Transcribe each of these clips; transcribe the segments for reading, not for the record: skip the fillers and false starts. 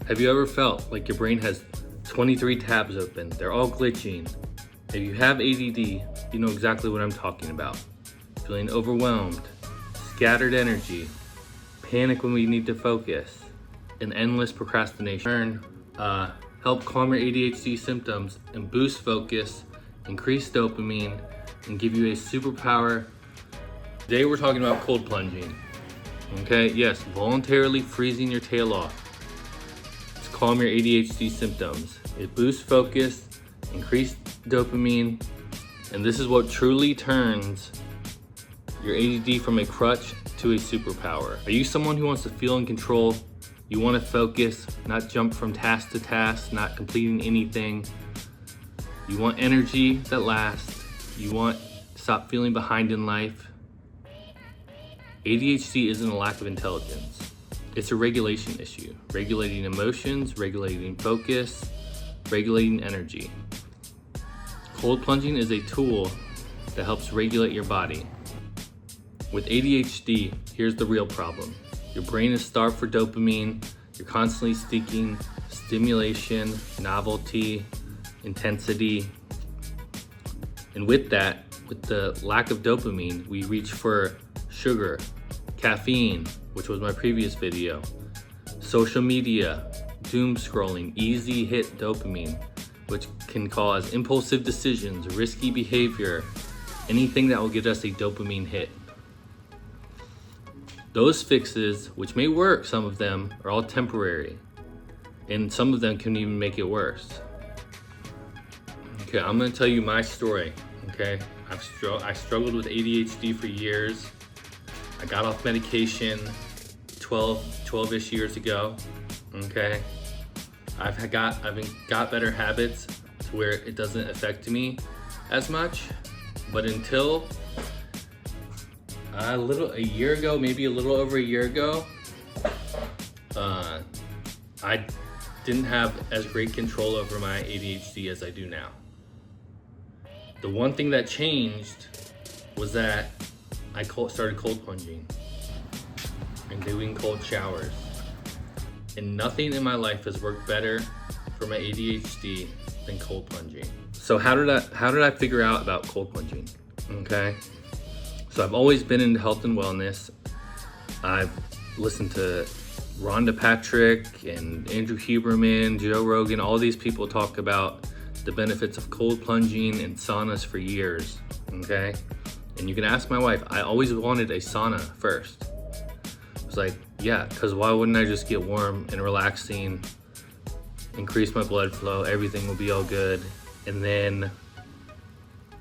Have you ever felt like your brain has 23 tabs open? They're all glitching. If you have ADD, you know exactly what I'm talking about. Feeling overwhelmed, scattered energy, panic when we need to focus, and endless procrastination. Help calm your ADHD symptoms and boost focus, increase dopamine, and give you a superpower. Today we're talking about cold plunging. Okay, yes, voluntarily freezing your tail off to calm your ADHD symptoms. It boosts focus, increase dopamine, and this is what truly turns your ADD from a crutch to a superpower. Are you someone who wants to feel in control? You want to focus, not jump from task to task, not completing anything. You want energy that lasts. You want to stop feeling behind in life. ADHD isn't a lack of intelligence. It's a regulation issue. Regulating emotions, regulating focus, regulating energy. Cold plunging is a tool that helps regulate your body. With ADHD, here's the real problem. Your brain is starved for dopamine. You're constantly seeking stimulation, novelty, intensity. And with that, with the lack of dopamine, we reach for sugar, caffeine, which was my previous video, social media, doom scrolling, easy hit dopamine, which can cause impulsive decisions, risky behavior, anything that will get us a dopamine hit. Those fixes, which may work, some of them, are all temporary, and some of them can even make it worse. Okay, I'm gonna tell you my story, okay? I struggled with ADHD for years. I got off medication 12-ish years ago, okay? I've got better habits to where it doesn't affect me as much, but until a year ago, maybe a little over a year ago, I didn't have as great control over my ADHD as I do now. The one thing that changed was that I started cold plunging and doing cold showers. And nothing in my life has worked better for my ADHD than cold plunging. So how did I figure out about cold plunging? Okay. So I've always been into health and wellness. I've listened to Rhonda Patrick and Andrew Huberman, Joe Rogan, all these people talk about the benefits of cold plunging and saunas for years, okay? And you can ask my wife, I always wanted a sauna first. I was like, yeah, because why wouldn't I just get warm and relaxing, increase my blood flow, everything will be all good, and then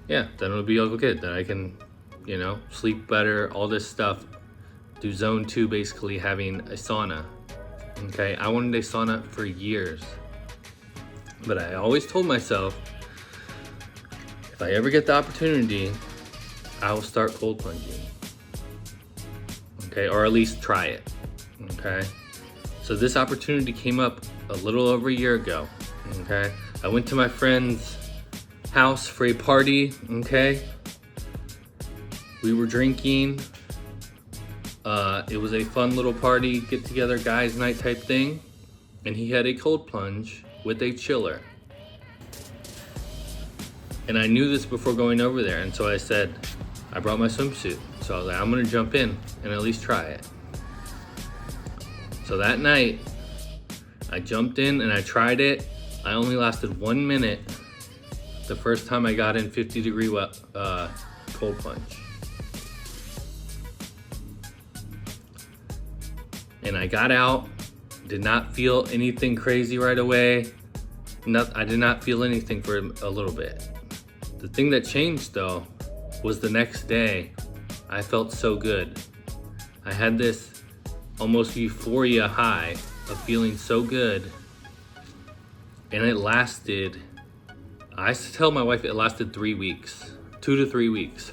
it'll be all good, then I can, sleep better, all this stuff. Do zone 2, basically having a sauna. Okay, I wanted a sauna for years. But I always told myself, if I ever get the opportunity, I will start cold plunging. Okay, or at least try it. Okay, so this opportunity came up a little over a year ago. Okay, I went to my friend's house for a party. Okay, we were drinking. It was a fun little party, get together guys night type thing. And he had a cold plunge with a chiller. And I knew this before going over there. And so I said, I brought my swimsuit. So I was like, I'm gonna jump in and at least try it. So that night, I jumped in and I tried it. I only lasted 1 minute the first time I got in 50-degree cold plunge. And I got out, did not feel anything crazy right away. I did not feel anything for a little bit. The thing that changed though was the next day, I felt so good. I had this almost euphoria high of feeling so good. And it lasted, I used to tell my wife it lasted 3 weeks, 2 to 3 weeks.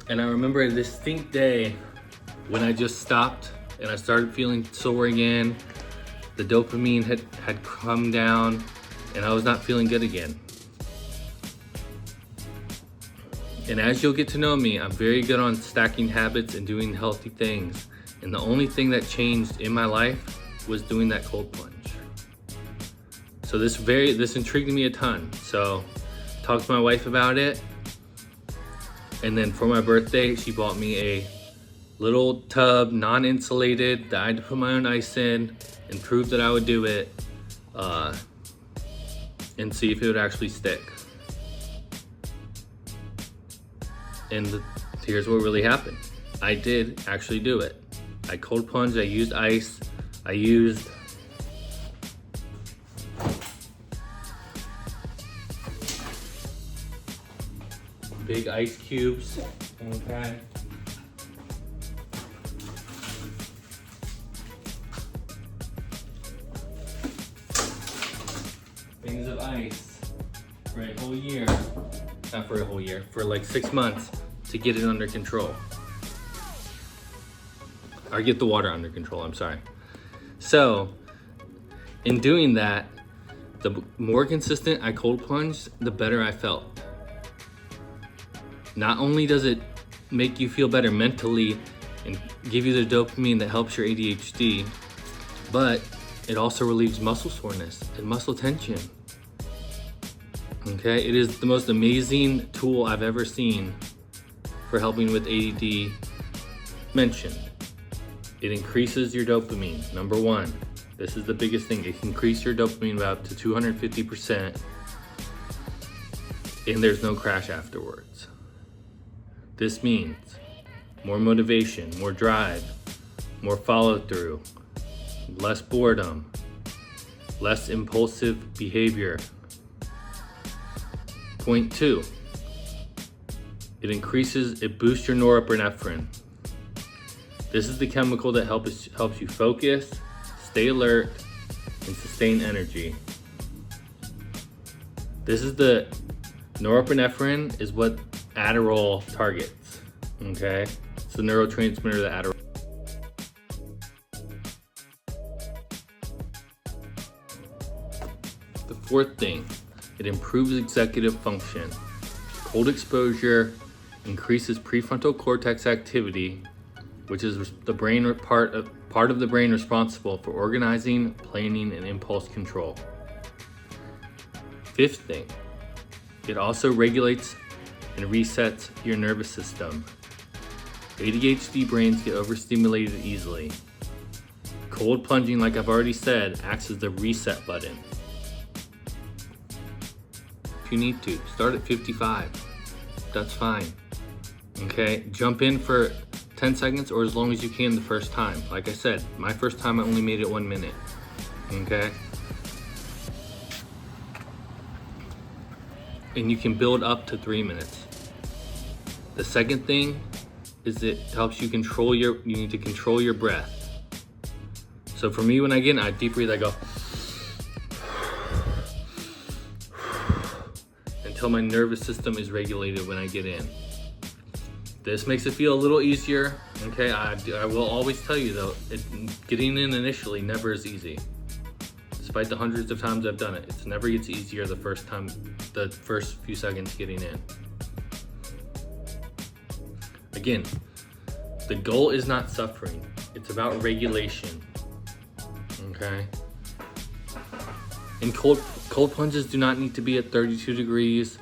And I remember a distinct day when I just stopped and I started feeling sore again. The dopamine had come down and I was not feeling good again. And as you'll get to know me, I'm very good on stacking habits and doing healthy things. And the only thing that changed in my life was doing that cold plunge. So this intrigued me a ton. So talked to my wife about it. And then for my birthday, she bought me a little tub, non-insulated, that I had to put my own ice in and prove that I would do it and see if it would actually stick. And here's what really happened. I did actually do it. I cold plunged, I used ice, I used big ice cubes, okay? Things of ice for a whole year, not for a whole year, for like 6 months to get it under control. Or get the water under control, I'm sorry. So, in doing that, the more consistent I cold plunged, the better I felt. Not only does it make you feel better mentally and give you the dopamine that helps your ADHD, but it also relieves muscle soreness and muscle tension. Okay, it is the most amazing tool I've ever seen for helping with ADD mentioned. It increases your dopamine, number one. This is the biggest thing. It can increase your dopamine by up to 250%, and there's no crash afterwards. This means more motivation, more drive, more follow through, less boredom, less impulsive behavior. Point 2, it boosts your norepinephrine. This is the chemical that helps you focus, stay alert, and sustain energy. Norepinephrine is what Adderall targets, okay? It's the neurotransmitter that Adderall. The fourth thing, it improves executive function. Cold exposure increases prefrontal cortex activity, which is the brain part of the brain responsible for organizing, planning, and impulse control. Fifth thing, it also regulates and resets your nervous system. ADHD brains get overstimulated easily. Cold plunging, like I've already said, acts as the reset button. If you need to, start at 55. That's fine. Okay, jump in for 10 seconds or as long as you can the first time. Like I said, my first time I only made it 1 minute. Okay? And you can build up to 3 minutes. The second thing is it helps you you need to control your breath. So for me, when I get in, I deep breathe, I go until my nervous system is regulated when I get in. This makes it feel a little easier, okay? I will always tell you though, getting in initially never is easy. Despite the hundreds of times I've done it, it never gets easier the first few seconds getting in. Again, the goal is not suffering, it's about regulation, okay? And cold plunges do not need to be at 32 degrees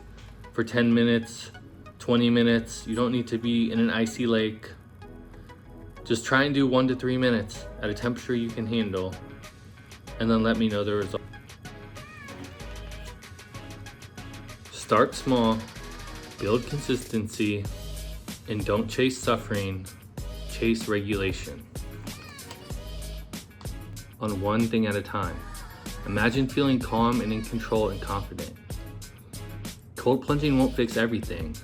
for 10 minutes, 20 minutes. You don't need to be in an icy lake. Just try and do 1 to 3 minutes at a temperature you can handle, and then let me know the result. Start small, build consistency, and don't chase suffering, chase regulation. On one thing at a time. Imagine feeling calm and in control and confident. Cold plunging won't fix everything,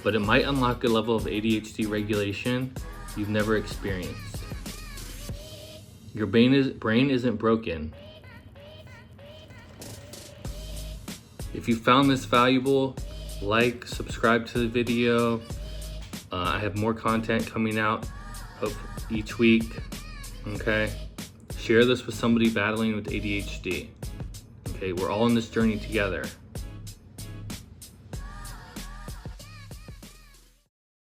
but it might unlock a level of ADHD regulation you've never experienced. Your brain isn't broken. If you found this valuable, subscribe to the video. I have more content coming out each week, okay? Share this with somebody battling with ADHD, okay? We're all in this journey together.